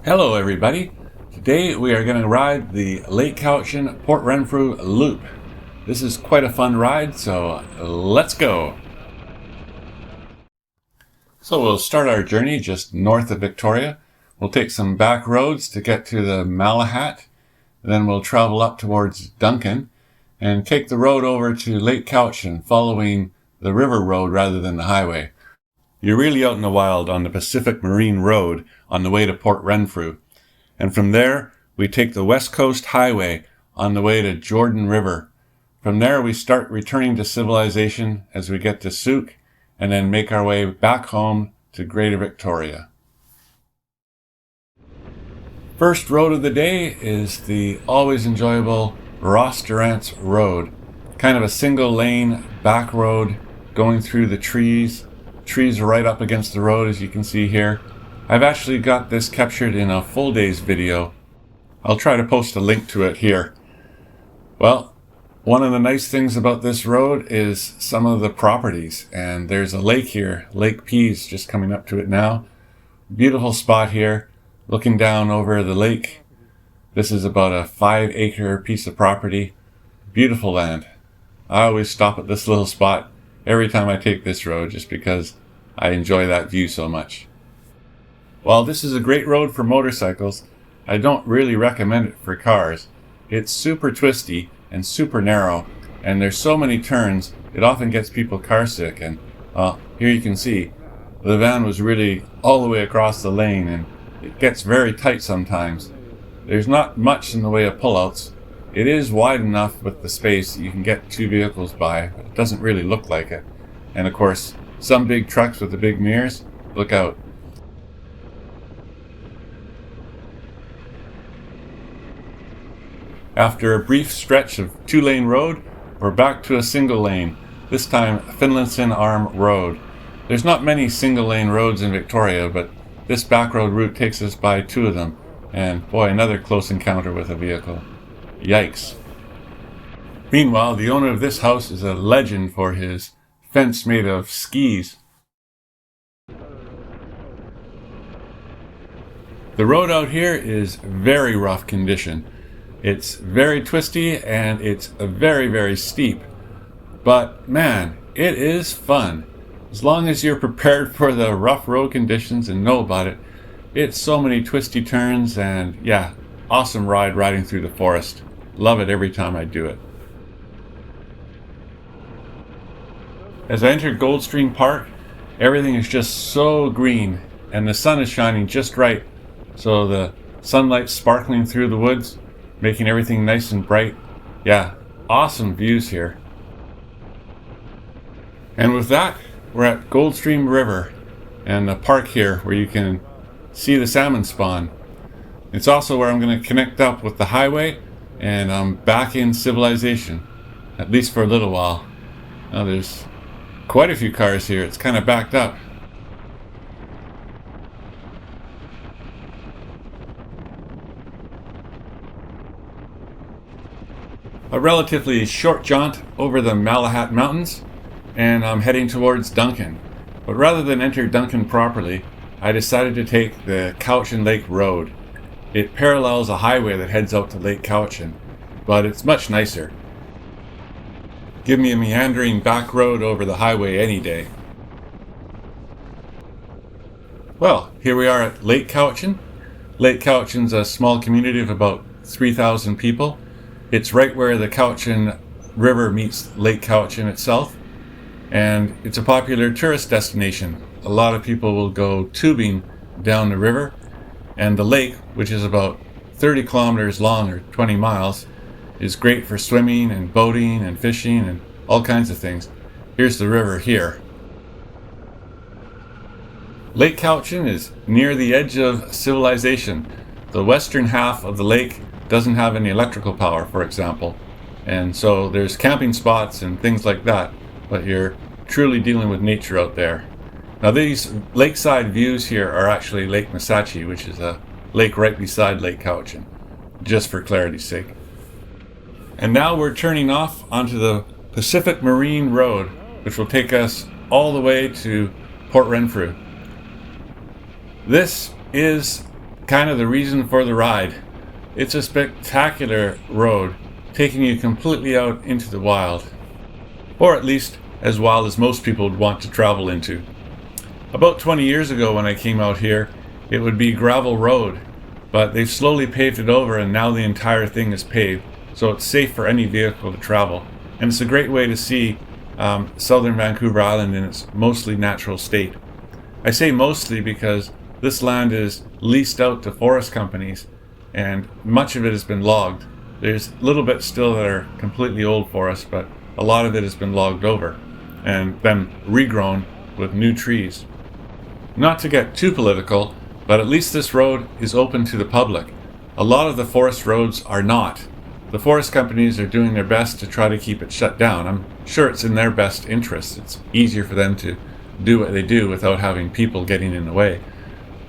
Hello everybody. Today we are going to ride the Lake Cowichan Port Renfrew Loop. This is quite a fun ride, so let's go. So we'll start our journey just north of Victoria. We'll take some back roads to get to the Malahat. Then we'll travel up towards Duncan and take the road over to Lake Cowichan, following the river road rather than the highway. You're really out in the wild on the Pacific Marine Road on the way to Port Renfrew. And from there, we take the West Coast Highway on the way to Jordan River. From there, we start returning to civilization as we get to Sooke and then make our way back home to Greater Victoria. First road of the day is the always enjoyable Durrance Road. Kind of a single lane back road going through the trees. Trees are right up against the road, as you can see here. I've actually got this captured in a full day's video. I'll try to post a link to it here. Well, one of the nice things about this road is some of the properties, and there's a lake here, Lake Pease, just coming up to it now. Beautiful spot here, looking down over the lake. This is about a 5-acre piece of property. Beautiful land. I always stop at this little spot every time I take this road just because I enjoy that view so much. While this is a great road for motorcycles, I don't really recommend it for cars. It's super twisty and super narrow, and there's so many turns, it often gets people car sick. And here you can see the van was really all the way across the lane, and it gets very tight sometimes. There's not much in the way of pullouts. It is wide enough with the space that you can get two vehicles by, but it doesn't really look like it. And of course, some big trucks with the big mirrors, look out. After a brief stretch of 2-lane road, we're back to a single lane, this time Finlayson Arm Road. There's not many single-lane roads in Victoria, but this back road route takes us by 2 of them. And boy, another close encounter with a vehicle. Yikes. Meanwhile, the owner of this house is a legend for his fence made of skis. The road out here is very rough condition. It's very twisty and it's very, very steep. But man, it is fun. As long as you're prepared for the rough road conditions and know about it, it's so many twisty turns, and yeah, awesome ride riding through the forest. Love it every time I do it. As I enter Goldstream Park, everything is just so green, and the sun is shining just right, so the sunlight's sparkling through the woods, making everything nice and bright. Yeah, awesome views here. And with that, we're at Goldstream River and the park here where you can see the salmon spawn. It's also where I'm going to connect up with the highway, and I'm back in civilization, at least for a little while. Now there's quite a few cars here. It's kind of backed up. A relatively short jaunt over the Malahat Mountains, and I'm heading towards Duncan. But rather than enter Duncan properly, I decided to take the Cowichan Lake Road. It parallels a highway that heads out to Lake Cowichan, but it's much nicer. Give me a meandering back road over the highway any day. Well, here we are at Lake Cowichan. Lake Cowichan's a small community of about 3,000 people. It's right where the Cowichan River meets Lake Cowichan itself, and it's a popular tourist destination. A lot of people will go tubing down the river, and the lake, which is about 30 kilometers long or 20 miles, is great for swimming and boating and fishing and all kinds of things. Here's the river here. Lake Cowichan is near the edge of civilization. The western half of the lake doesn't have any electrical power, for example, and so there's camping spots and things like that, but you're truly dealing with nature out there. Now these lakeside views here are actually Lake Masachi, which is a lake right beside Lake Cowichan, just for clarity's sake. And now we're turning off onto the Pacific Marine Road, which will take us all the way to Port Renfrew. This is kind of the reason for the ride. It's a spectacular road, taking you completely out into the wild. Or at least as wild as most people would want to travel into. About 20 years ago when I came out here, it would be gravel road, but they've slowly paved it over and now the entire thing is paved, so it's safe for any vehicle to travel. And it's a great way to see southern Vancouver Island in its mostly natural state. I say mostly because this land is leased out to forest companies and much of it has been logged. There's little bits still that are completely old forests, but a lot of it has been logged over and then regrown with new trees. Not to get too political, but at least this road is open to the public. A lot of the forest roads are not. The forest companies are doing their best to try to keep it shut down. I'm sure it's in their best interest. It's easier for them to do what they do without having people getting in the way.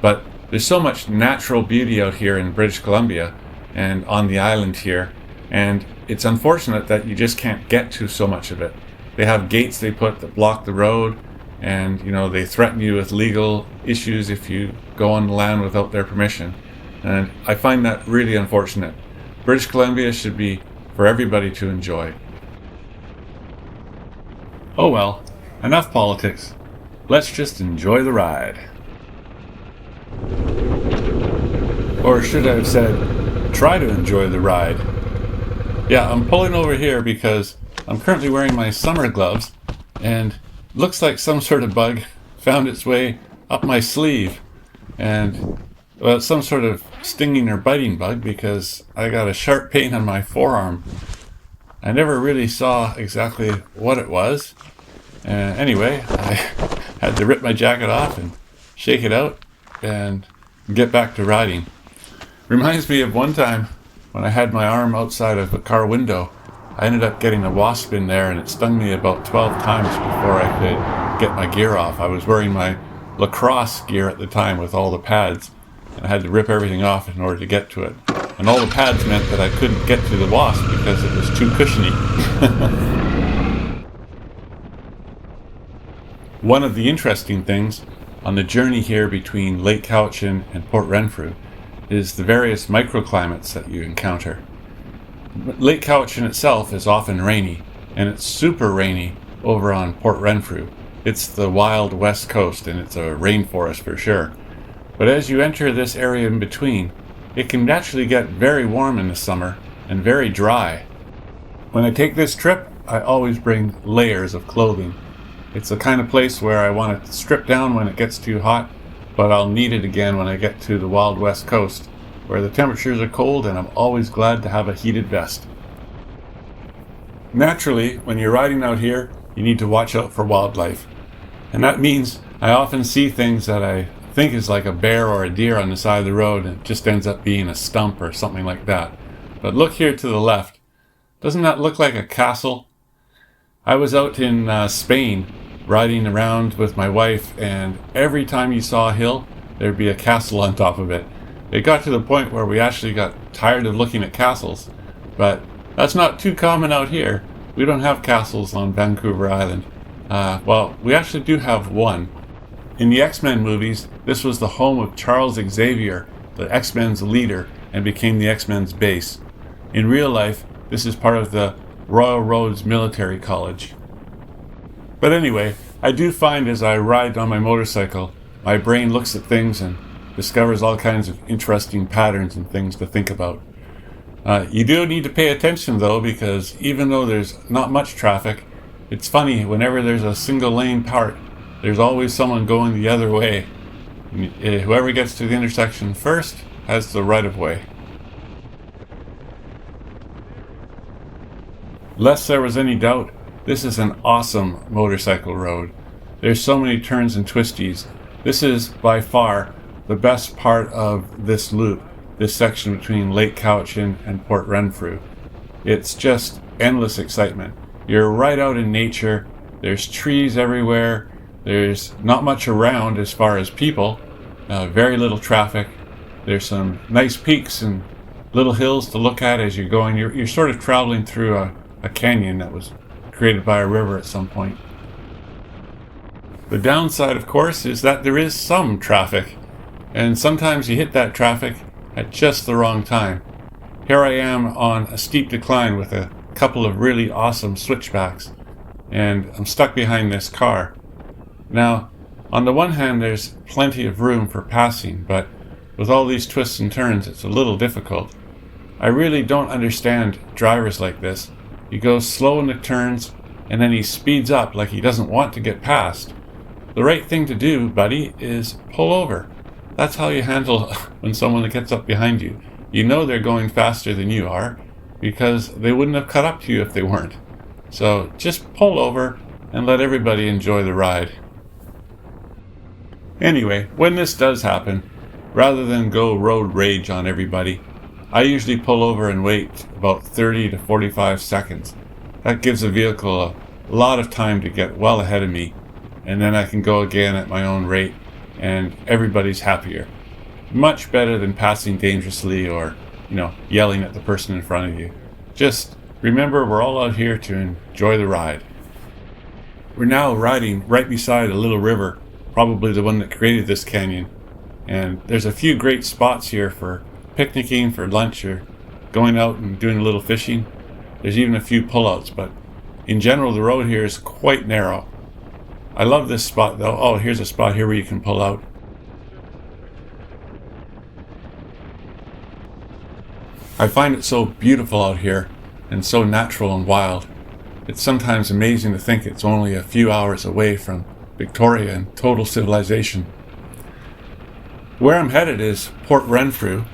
But there's so much natural beauty out here in British Columbia and on the island here, and it's unfortunate that you just can't get to so much of it. They have gates they put that block the road, and they threaten you with legal issues if you go on the land without their permission. And I find that really unfortunate. British Columbia should be for everybody to enjoy. Oh well, enough politics. Let's just enjoy the ride. Or should I have said, try to enjoy the ride. Yeah, I'm pulling over here because I'm currently wearing my summer gloves and looks like some sort of bug found its way up my sleeve. And well, it's some sort of stinging or biting bug because I got a sharp pain on my forearm. I never really saw exactly what it was. Anyway, I had to rip my jacket off and shake it out and get back to riding. Reminds me of one time when I had my arm outside of a car window. I ended up getting a wasp in there and it stung me about 12 times before I could get my gear off. I was wearing my lacrosse gear at the time with all the pads, and I had to rip everything off in order to get to it. And all the pads meant that I couldn't get to the wasp because it was too cushiony. One of the interesting things on the journey here between Lake Cowichan and Port Renfrew is the various microclimates that you encounter. Lake Cowichan itself is often rainy, and it's super rainy over on Port Renfrew. It's the wild west coast, and it's a rainforest for sure. But as you enter this area in between, it can naturally get very warm in the summer and very dry. When I take this trip, I always bring layers of clothing. It's the kind of place where I want to strip down when it gets too hot, but I'll need it again when I get to the wild west coast, where the temperatures are cold and I'm always glad to have a heated vest. Naturally, when you're riding out here, you need to watch out for wildlife. And that means I often see things that I think is like a bear or a deer on the side of the road and it just ends up being a stump or something like that. But look here to the left. Doesn't that look like a castle? I was out in Spain riding around with my wife, and every time you saw a hill, there'd be a castle on top of it. It got to the point where we actually got tired of looking at castles, but that's not too common out here. We don't have castles on Vancouver Island. Well, we actually do have one. In the X-Men movies, this was the home of Charles Xavier, the X-Men's leader, and became the X-Men's base. In real life, this is part of the Royal Roads Military College. But anyway, I do find as I ride on my motorcycle, my brain looks at things and discovers all kinds of interesting patterns and things to think about. You do need to pay attention though, because even though there's not much traffic, it's funny, whenever there's a single lane part, there's always someone going the other way. Whoever gets to the intersection first has the right of way. Lest there was any doubt, this is an awesome motorcycle road. There's so many turns and twisties. This is by far the best part of this loop, this section between Lake Cowichan and Port Renfrew. It's just endless excitement. You're right out in nature. There's trees everywhere. There's not much around as far as people. Very little traffic. There's some nice peaks and little hills to look at as you're going. You're sort of traveling through a canyon that was created by a river at some point. The downside, of course, is that there is some traffic. And sometimes you hit that traffic at just the wrong time. Here I am on a steep decline with a couple of really awesome switchbacks, and I'm stuck behind this car. Now, on the one hand, there's plenty of room for passing, but with all these twists and turns, it's a little difficult. I really don't understand drivers like this. He goes slow in the turns, and then he speeds up like he doesn't want to get past. The right thing to do, buddy, is pull over. That's how you handle when someone gets up behind you. You know they're going faster than you are, because they wouldn't have caught up to you if they weren't. So just pull over and let everybody enjoy the ride. Anyway, when this does happen, rather than go road rage on everybody, I usually pull over and wait about 30 to 45 seconds. That gives the vehicle a lot of time to get well ahead of me, and then I can go again at my own rate, and everybody's happier. Much better than passing dangerously or, yelling at the person in front of you. Just remember, we're all out here to enjoy the ride. We're now riding right beside a little river, probably the one that created this canyon. And there's a few great spots here for picnicking, for lunch, or going out and doing a little fishing. There's even a few pullouts, but in general, the road here is quite narrow. I love this spot though. Oh, here's a spot here where you can pull out. I find it so beautiful out here and so natural and wild. It's sometimes amazing to think it's only a few hours away from Victoria and total civilization. Where I'm headed is Port Renfrew,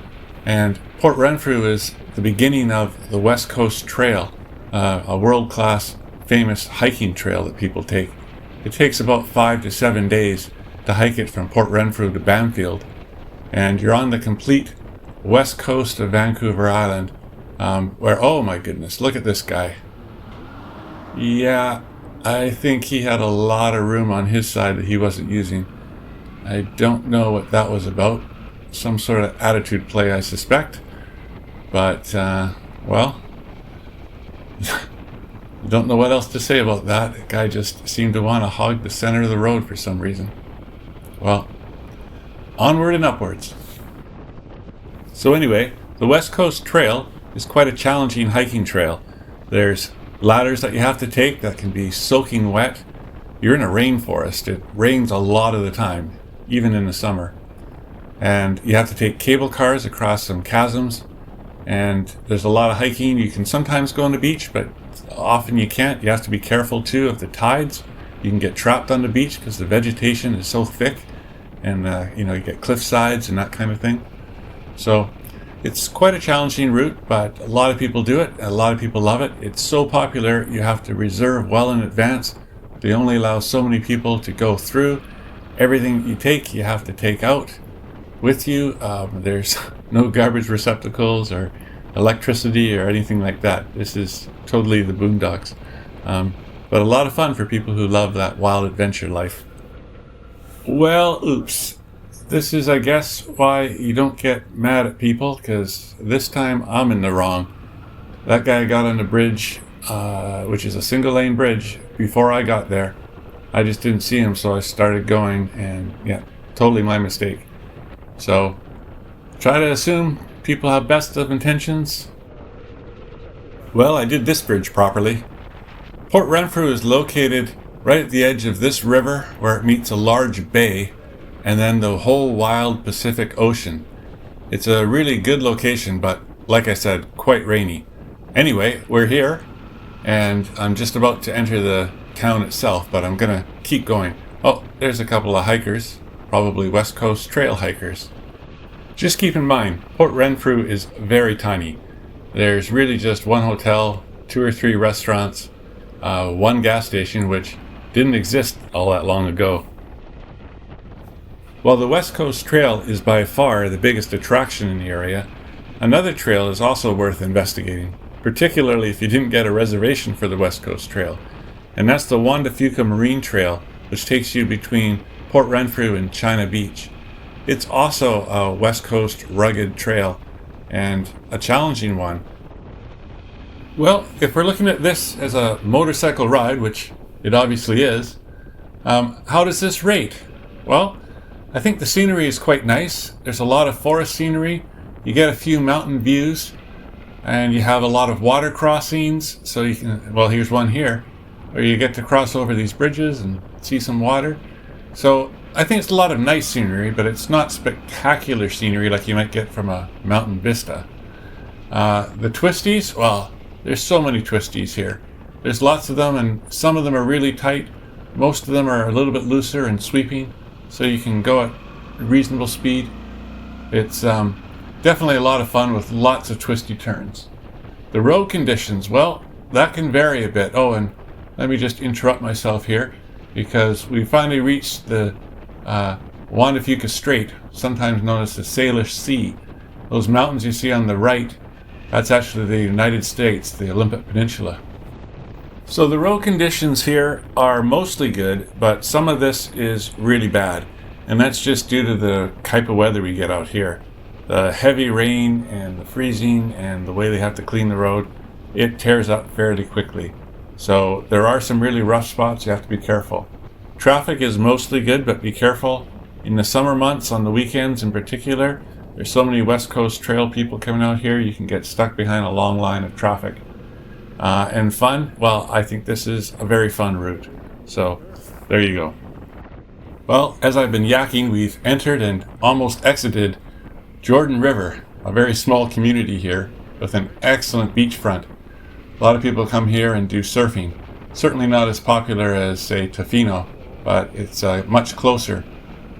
and Port Renfrew is the beginning of the West Coast Trail, a world-class famous hiking trail that people take. It takes about 5 to 7 days to hike it from Port Renfrew to Banfield, and you're on the complete west coast of Vancouver Island, where, oh my goodness, look at this guy. Yeah, I think he had a lot of room on his side that he wasn't using. I don't know what that was about. Some sort of attitude play, I suspect. But, well, don't know what else to say about that. The guy just seemed to want to hog the center of the road for some reason. Well, onward and upwards. So anyway, the West Coast Trail is quite a challenging hiking trail. There's ladders that you have to take that can be soaking wet. You're in a rainforest. It rains a lot of the time, even in the summer. And you have to take cable cars across some chasms. And there's a lot of hiking. You can sometimes go on the beach, but often you can't. You have to be careful too of the tides. You can get trapped on the beach because the vegetation is so thick. And, you get cliff sides and that kind of thing. So it's quite a challenging route, but a lot of people do it. A lot of people love it. It's so popular, you have to reserve well in advance. They only allow so many people to go through. Everything you take, you have to take out with you. There's no garbage receptacles or electricity or anything like that. This is totally the boondocks. But a lot of fun for people who love that wild adventure life. Well, oops. This is, I guess, why you don't get mad at people, because this time I'm in the wrong. That guy got on the bridge, which is a single lane bridge, before I got there. I just didn't see him, so I started going, and yeah, totally my mistake. So, try to assume people have best of intentions. Well, I did this bridge properly. Port Renfrew is located right at the edge of this river, where it meets a large bay, and then the whole wild Pacific Ocean. It's a really good location, but like I said, quite rainy. Anyway, we're here, and I'm just about to enter the town itself, but I'm gonna keep going. Oh, there's a couple of hikers, probably West Coast Trail hikers. Just keep in mind, Port Renfrew is very tiny. There's really just one hotel, 2 or 3 restaurants, one gas station, which didn't exist all that long ago. While the West Coast Trail is by far the biggest attraction in the area, another trail is also worth investigating, particularly if you didn't get a reservation for the West Coast Trail, and that's the Juan to Fuca Marine Trail, which takes you between Port Renfrew and China Beach. It's also a West Coast rugged trail, and a challenging one. Well, if we're looking at this as a motorcycle ride, which it obviously is, how does this rate? Well, I think the scenery is quite nice. There's a lot of forest scenery. You get a few mountain views, and you have a lot of water crossings. So you can, well, here's one here, where you get to cross over these bridges and see some water. So I think it's a lot of nice scenery, but it's not spectacular scenery like you might get from a mountain vista. The twisties, well, there's so many twisties here. There's lots of them, and some of them are really tight. Most of them are a little bit looser and sweeping, so you can go at reasonable speed. It's definitely a lot of fun with lots of twisty turns. The road conditions, well, that can vary a bit. Oh, and let me just interrupt myself here, because we finally reached the Juan Fuca Strait, sometimes known as the Salish Sea. Those mountains you see on the right, that's actually the United States, the Olympic Peninsula. So the road conditions here are mostly good, but some of this is really bad. And that's just due to the type of weather we get out here. The heavy rain and the freezing and the way they have to clean the road, it tears up fairly quickly. So there are some really rough spots, you have to be careful. Traffic is mostly good, but be careful. In the summer months, on the weekends in particular, there's so many West Coast Trail people coming out here, you can get stuck behind a long line of traffic. And fun, well, I think this is a very fun route. So there you go. Well, as I've been yakking, we've entered and almost exited Jordan River, a very small community here with an excellent beachfront. A lot of people come here and do surfing. Certainly not as popular as, say, Tofino, but it's much closer.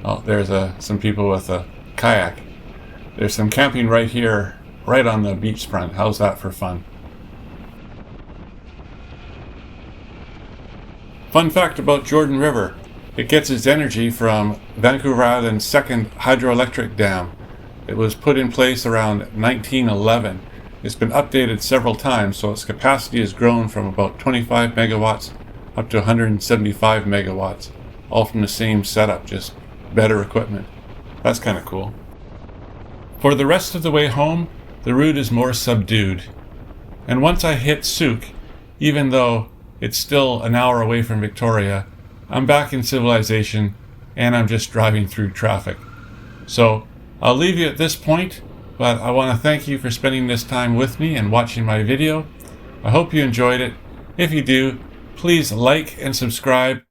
Oh, there's some people with a kayak. There's some camping right here, right on the beachfront. How's that for fun? Fun fact about Jordan River, it gets its energy from Vancouver Island's second hydroelectric dam. It was put in place around 1911. It's been updated several times, so its capacity has grown from about 25 megawatts up to 175 megawatts, all from the same setup, just better equipment. That's kind of cool. For the rest of the way home, the route is more subdued. And once I hit Sooke, even though it's still an hour away from Victoria, I'm back in civilization and I'm just driving through traffic. So I'll leave you at this point, but I want to thank you for spending this time with me and watching my video. I hope you enjoyed it. If you do, please like and subscribe